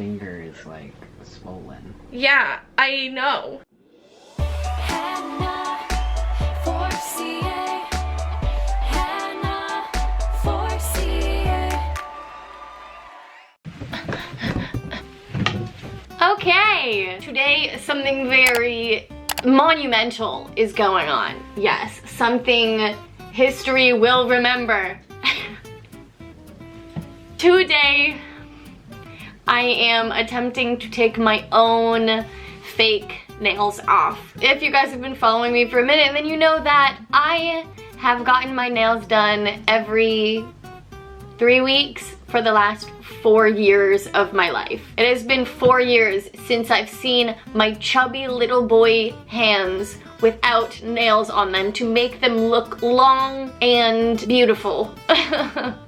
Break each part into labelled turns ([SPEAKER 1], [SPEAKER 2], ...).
[SPEAKER 1] finger is like swollen.
[SPEAKER 2] Yeah, I know.
[SPEAKER 3] Hannah Forcier, Hannah Forcier.
[SPEAKER 2] Okay, today something very monumental is going on. Yes, something history will remember. Today, I am attempting to take my own fake nails off. If you guys have been following me for a minute, then you know that I have gotten my nails done every 3 weeks for the last 4 years of my life. It has been 4 years since I've seen my chubby little boy hands without nails on them to make them look long and beautiful.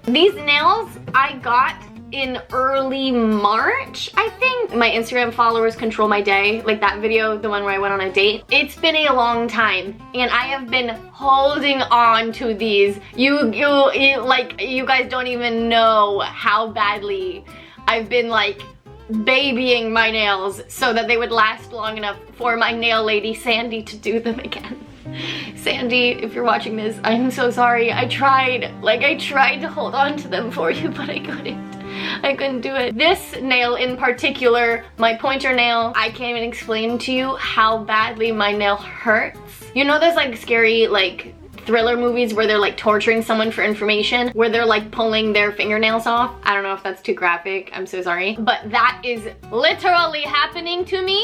[SPEAKER 2] These nails I got in early March, I think. My Instagram followers control my day, like that video, the one where I went on a date. It's been a long time, and I have been holding on to these. You guys don't even know how badly I've been like babying my nails so that they would last long enough for my nail lady Sandy to do them again. Sandy, if you're watching this, I'm so sorry. I tried to hold on to them for you, but I couldn't. I couldn't do it. This nail in particular, my pointer nail, I can't even explain to you how badly my nail hurts. You know those like scary like thriller movies where they're like torturing someone for information, where they're like pulling their fingernails off? I don't know if that's too graphic, I'm so sorry. But that is literally happening to me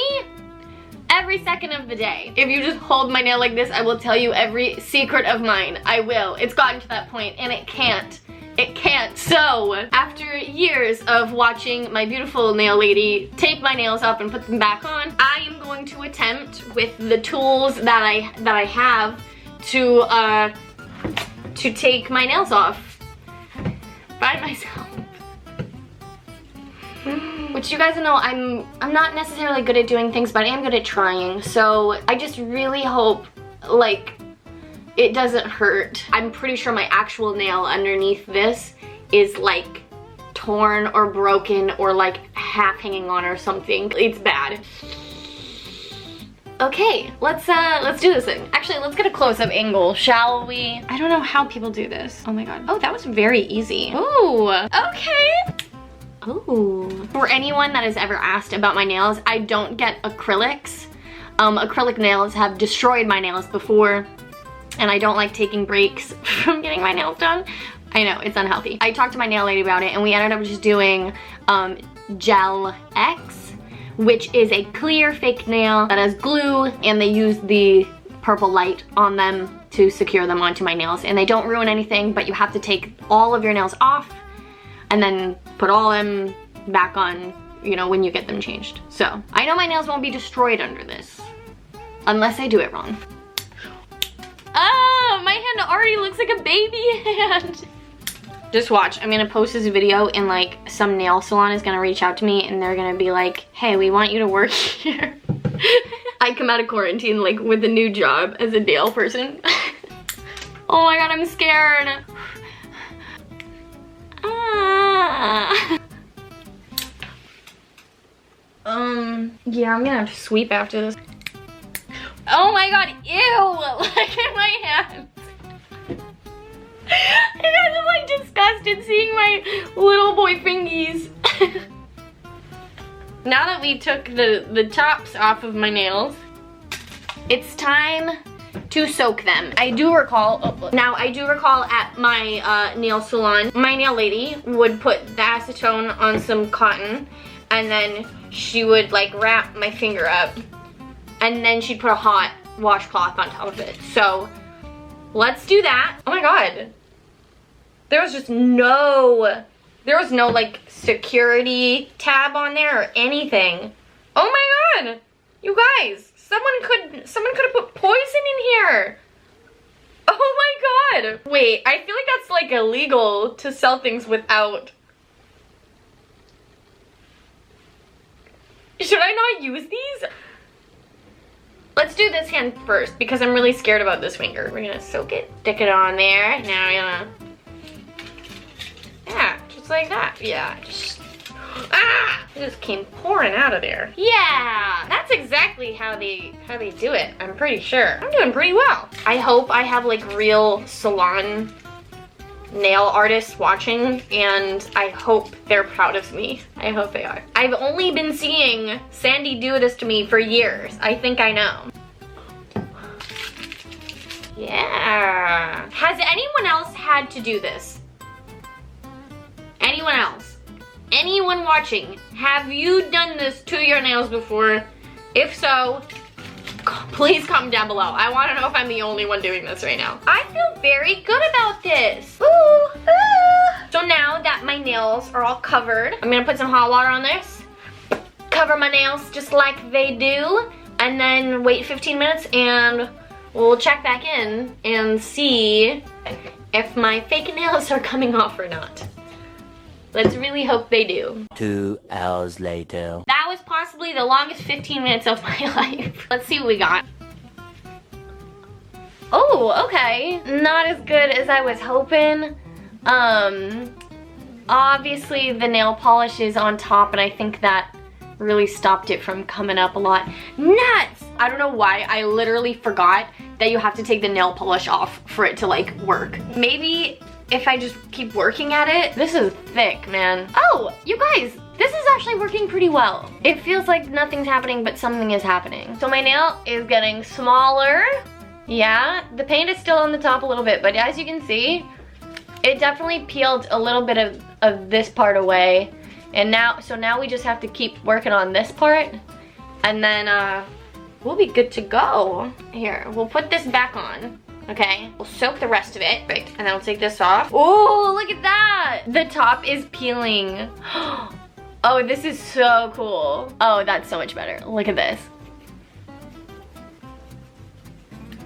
[SPEAKER 2] every second of the day. If you just hold my nail like this, I will tell you every secret of mine. I will. It's gotten to that point, and it can't. It can't. So, after years of watching my beautiful nail lady take my nails off and put them back on, I am going to attempt with the tools that I have to take my nails off by myself. Which you guys know I'm not necessarily good at doing things, but I am good at trying. So I just really hope like it doesn't hurt. I'm pretty sure my actual nail underneath this is like torn or broken or like half hanging on or something. It's bad. Okay, let's do this thing. Actually, let's get a close-up angle, shall we? I don't know how people do this. Oh my god. Oh, that was very easy. Ooh, okay. Ooh. For anyone that has ever asked about my nails, I don't get acrylics. Acrylic nails have destroyed my nails before, and I don't like taking breaks from getting my nails done. I know, it's unhealthy. I talked to my nail lady about it, and we ended up just doing Gel X, which is a clear fake nail that has glue, and they use the purple light on them to secure them onto my nails. And they don't ruin anything, but you have to take all of your nails off and then put all them back on, you know, when you get them changed. So, I know my nails won't be destroyed under this, unless I do it wrong. Oh, my hand already looks like a baby hand. Just watch, I'm gonna post this video and like some nail salon is gonna reach out to me and they're gonna be like, hey, we want you to work here. I come out of quarantine like with a new job as a nail person. Oh my god, I'm scared. Yeah, I'm gonna have to sweep after this. Oh my god, ew! Look at my hands. You guys are like disgusted seeing my little boy fingies. Now that we took the tops off of my nails, it's time to soak them. I do recall at my nail salon, my nail lady would put the acetone on some cotton, and then she would like wrap my finger up, and then she'd put a hot washcloth on top of it. So let's do that. Oh my god. There was no like security tab on there or anything. Oh my god. You guys, someone could have put poison in here. Oh my god. Wait, I feel like that's like illegal to sell things without. Should I not use these? Let's do this hand first because I'm really scared about this finger. We're gonna soak it, stick it on there. Now we're gonna, yeah, just like that. Yeah, just. Ah! It just came pouring out of there. Yeah, that's exactly how they do it. I'm pretty sure. I'm doing pretty well. I hope I have like real salon nail artists watching, and I hope they're proud of me. I hope they are. I've only been seeing Sandy do this to me for years. I think I know. Yeah. Has anyone else had to do this? Anyone else? Anyone watching? Have you done this to your nails before? If so, please comment down below. I want to know if I'm the only one doing this right now. I feel very good about this. Ooh, ah. So now that my nails are all covered, I'm gonna put some hot water on this, cover my nails just like they do, and then wait 15 minutes and we'll check back in and see if my fake nails are coming off or not. Let's really hope they do.
[SPEAKER 4] 2 hours later.
[SPEAKER 2] That was possibly the longest 15 minutes of my life. Let's see what we got. Oh, okay. Not as good as I was hoping. Obviously the nail polish is on top, and I think that really stopped it from coming up a lot. Nuts! I don't know why, I literally forgot that you have to take the nail polish off for it to like work. Maybe if I just keep working at it. This is thick, man. Oh, you guys, this is actually working pretty well. It feels like nothing's happening, but something is happening. So my nail is getting smaller. Yeah, the paint is still on the top a little bit, but as you can see, it definitely peeled a little bit of this part away. And so now we just have to keep working on this part, and then we'll be good to go. Here, we'll put this back on. Okay, we'll soak the rest of it. Right, and then we'll take this off. Oh, look at that! The top is peeling. Oh, this is so cool. Oh, that's so much better. Look at this.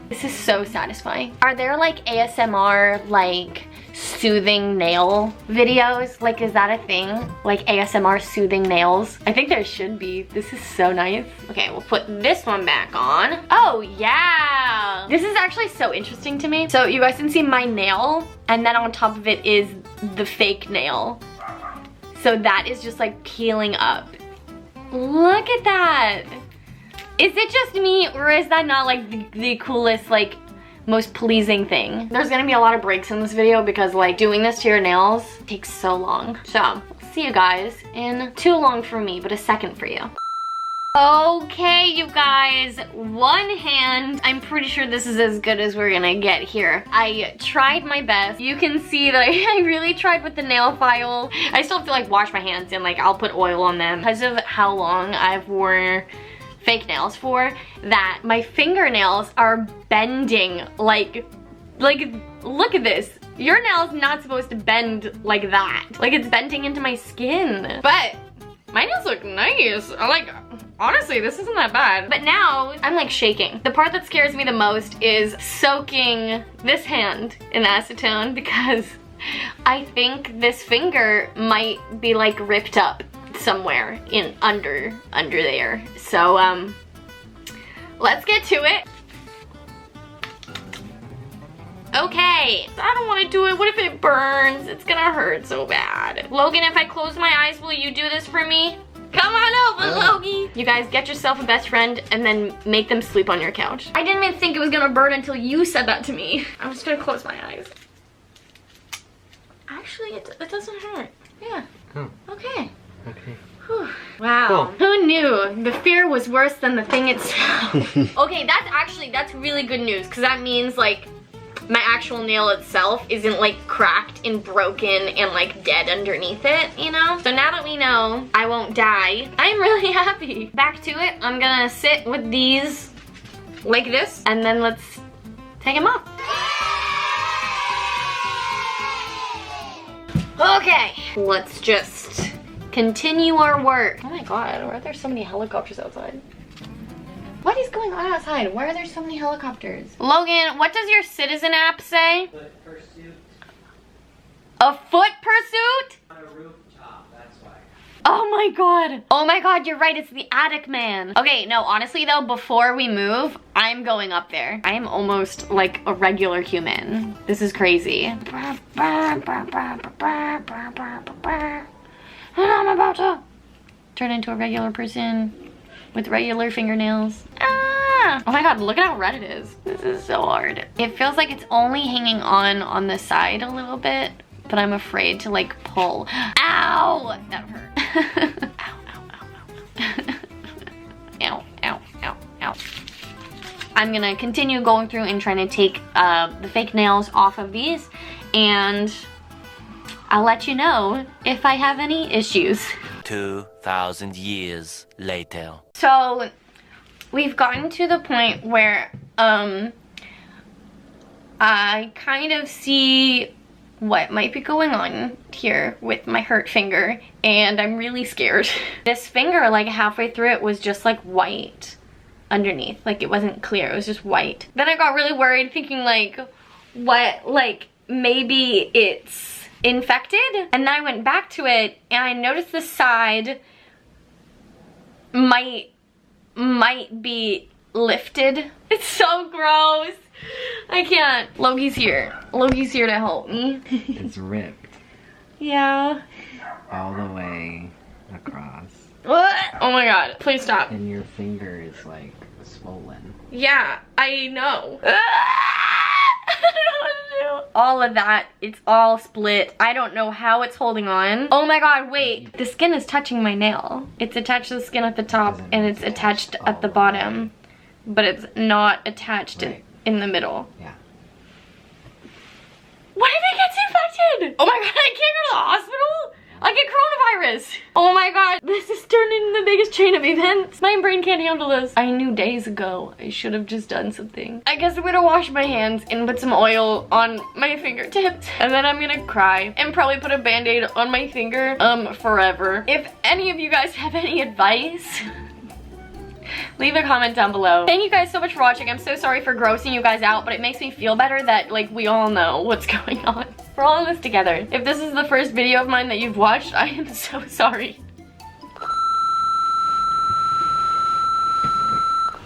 [SPEAKER 2] This is so satisfying. Are there like ASMR, like soothing nail videos? Like, is that a thing? Like ASMR soothing nails? I think there should be. This is so nice. Okay, we'll put this one back on. Oh yeah! This is actually so interesting to me. So you guys can see my nail, and then on top of it is the fake nail. So that is just like peeling up. Look at that! Is it just me, or is that not like the coolest, like most pleasing thing? There's gonna be a lot of breaks in this video because like doing this to your nails takes so long. So, see you guys in too long for me, but a second for you. Okay, you guys, one hand. I'm pretty sure this is as good as we're gonna get here. I tried my best. You can see that I really tried with the nail file. I still have to like wash my hands and like I'll put oil on them because of how long I've worn fake nails for, that my fingernails are bending like look at this. Your nail's not supposed to bend like that. Like, it's bending into my skin. But my nails look nice. I like, honestly, this isn't that bad. But now I'm like shaking. The part that scares me the most is soaking this hand in acetone, because I think this finger might be like ripped up somewhere in under there. So let's get to it. Okay, I don't want to do it. What if it burns? It's gonna hurt so bad. Logan, if I close my eyes, will you do this for me? Come on over, Logie. You guys, get yourself a best friend and then make them sleep on your couch. I didn't even think it was gonna burn until you said that to me. I'm just gonna close my eyes. Actually, it doesn't hurt. Yeah.
[SPEAKER 5] Oh.
[SPEAKER 2] Okay.
[SPEAKER 5] Okay.
[SPEAKER 2] Whew. Wow.
[SPEAKER 5] Cool.
[SPEAKER 2] Who knew? The fear was worse than the thing itself. Okay, that's really good news, because that means like my actual nail itself isn't like cracked and broken and like dead underneath it, you know? So now that we know I won't die, I'm really happy. Back to it. I'm gonna sit with these like this, and then let's take them off. Okay, let's just continue our work. Oh my god, why are there so many helicopters outside? What is going on outside? Why are there so many helicopters? Logan, what does your Citizen app say?
[SPEAKER 1] Foot pursuit
[SPEAKER 2] A foot pursuit?
[SPEAKER 1] on a rooftop, that's why.
[SPEAKER 2] Oh my god. Oh my god, you're right, it's the attic man. Okay, no, honestly though, before we move, I'm going up there. I am almost like a regular human. This is crazy. And I'm about to turn into a regular person with regular fingernails. Ah! Oh my god, look at how red it is. This is so hard. It feels like it's only hanging on the side a little bit, but I'm afraid to like pull. Ow! That hurt. Ow, ow, ow, ow. Ow, ow, ow, ow. I'm gonna continue going through and trying to take the fake nails off of these, and I'll let you know if I have any issues.
[SPEAKER 4] 2,000 years later.
[SPEAKER 2] So we've gotten to the point where I kind of see what might be going on here with my hurt finger, and I'm really scared. This finger, like halfway through it, was just like white underneath, like it wasn't clear, it was just white. Then I got really worried, thinking like, what, like maybe it's infected? And then I went back to it and I noticed the side might be lifted. It's so gross. I can't. Loki's here. Loki's here to help me.
[SPEAKER 5] It's ripped
[SPEAKER 2] Yeah.
[SPEAKER 5] all the way across.
[SPEAKER 2] What? Oh my god. Please stop.
[SPEAKER 5] And your finger is like swollen.
[SPEAKER 2] Yeah, I know. I don't know what to do. All of that, it's all split. I don't know how it's holding on. Oh my god, wait. The skin is touching my nail. It's attached to the skin at the top and it's attached at the bottom. But it's not attached in the middle.
[SPEAKER 5] Yeah.
[SPEAKER 2] What if it gets infected? Oh my god, I can't go to the hospital? I get coronavirus. Oh my god, this is turning into the biggest chain of events. My brain can't handle this. I knew days ago I should have just done something. I guess I'm gonna wash my hands and put some oil on my fingertips. And then I'm gonna cry and probably put a band-aid on my finger forever. If any of you guys have any advice, leave a comment down below. Thank you guys so much for watching. I'm so sorry for grossing you guys out, but it makes me feel better that like we all know what's going on. We're all in this together. If this is the first video of mine that you've watched, I am so sorry.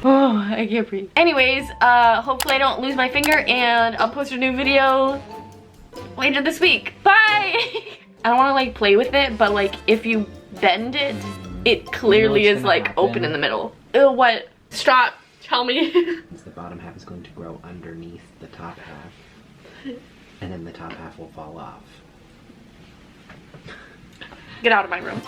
[SPEAKER 2] Oh, I can't breathe. Anyways, hopefully I don't lose my finger, and I'll post a new video later this week. Bye! I don't want to like play with it, but like if you bend it, it clearly is like open in the middle. Ew, what? Stop. Tell me.
[SPEAKER 5] The bottom half is going to grow underneath the top half. And then the top half will fall off.
[SPEAKER 2] Get out of my room.